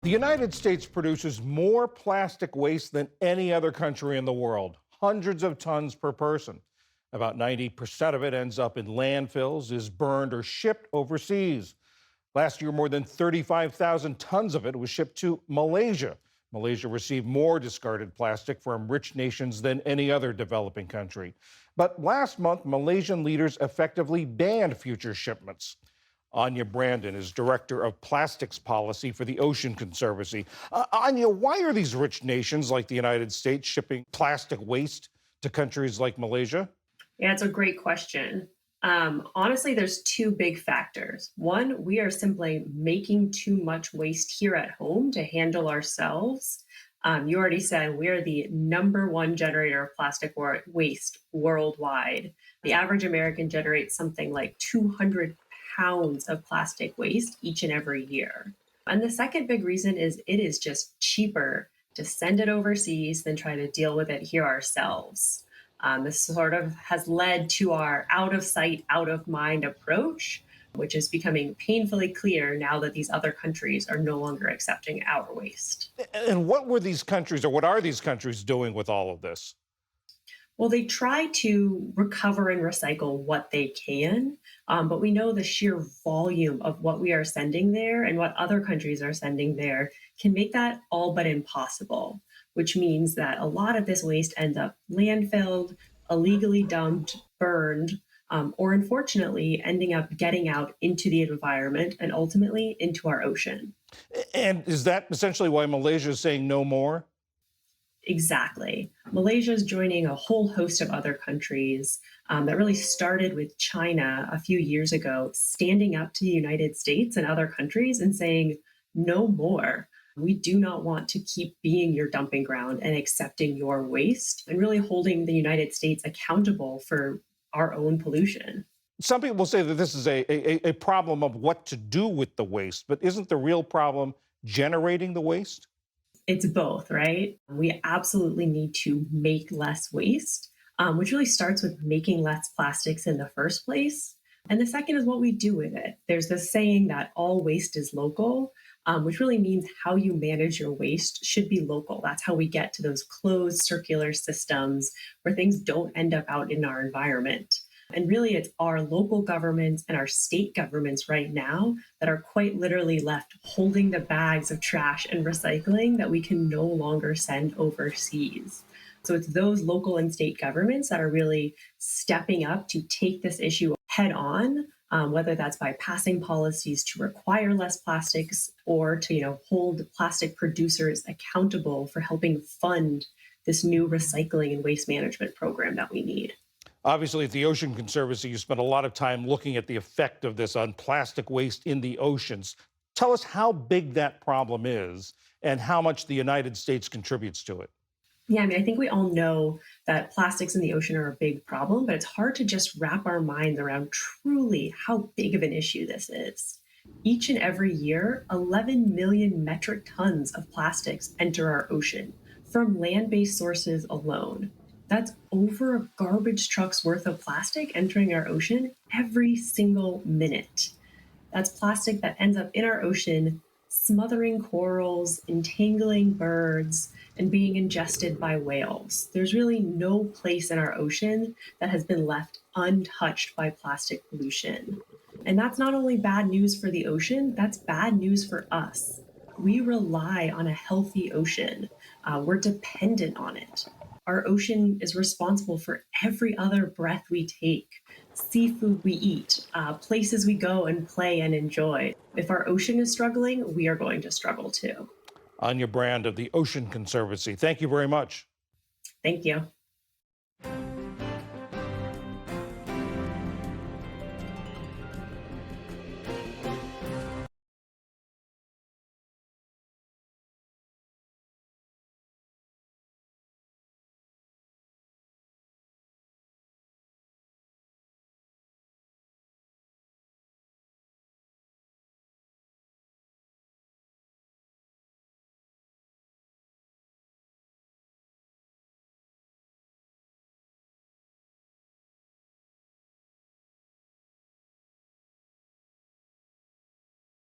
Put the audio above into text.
The United States produces more plastic waste than any other country in the world, hundreds of tons per person. About 90% of it ends up in landfills, is burned, or shipped overseas. Last year, more than 35,000 tons of it was shipped to Malaysia. Malaysia received more discarded plastic from rich nations than any other developing country. But last month, Malaysian leaders effectively banned future shipments. Anya Brandon is Director of Plastics Policy for the Ocean Conservancy. Anya, why are these rich nations like the United States shipping plastic waste to countries like Malaysia? Yeah, it's a great question. Honestly, there's two big factors. One, we are simply making too much waste here at home to handle ourselves. You already said we're the number one generator of plastic waste worldwide. The average American generates something like 200 pounds of plastic waste each and every year. And the second big reason is it is just cheaper to send it overseas than try to deal with it here ourselves. This sort of has led to our out of sight, out of mind approach, which is becoming painfully clear now that these other countries are no longer accepting our waste. And what were these countries, or what are these countries doing with all of this? Well, they try to recover and recycle what they can, but we know the sheer volume of what we are sending there and what other countries are sending there can make that all but impossible, which means that a lot of this waste ends up landfilled, illegally dumped, burned, or unfortunately ending up getting out into the environment and ultimately into our ocean. And is that essentially why Malaysia is saying no more? Exactly. Malaysia is joining a whole host of other countries that really started with China a few years ago, standing up to the United States and other countries and saying, no more. We do not want to keep being your dumping ground and accepting your waste and really holding the United States accountable for our own pollution. Some people say that this is a problem of what to do with the waste, but isn't the real problem generating the waste? It's both, right? We absolutely need to make less waste, which really starts with making less plastics in the first place. And the second is what we do with it. There's this saying that all waste is local, which really means how you manage your waste should be local. That's how we get to those closed circular systems where things don't end up out in our environment. And really, it's our local governments and our state governments right now that are quite literally left holding the bags of trash and recycling that we can no longer send overseas. So it's those local and state governments that are really stepping up to take this issue head on, whether that's by passing policies to require less plastics or to hold plastic producers accountable for helping fund this new recycling and waste management program that we need. Obviously, at the Ocean Conservancy, you spent a lot of time looking at the effect of this on plastic waste in the oceans. Tell us how big that problem is and how much the United States contributes to it. Yeah, I mean, I think we all know that plastics in the ocean are a big problem, but it's hard to just wrap our minds around truly how big of an issue this is. Each and every year, 11 million metric tons of plastics enter our ocean from land based sources alone. That's over a garbage truck's worth of plastic entering our ocean every single minute. That's plastic that ends up in our ocean, smothering corals, entangling birds, and being ingested by whales. There's really no place in our ocean that has been left untouched by plastic pollution. And that's not only bad news for the ocean, that's bad news for us. We rely on a healthy ocean. We're dependent on it. Our ocean is responsible for every other breath we take, seafood we eat, places we go and play and enjoy. If our ocean is struggling, we are going to struggle too. Anya Brand of the Ocean Conservancy, thank you very much. Thank you.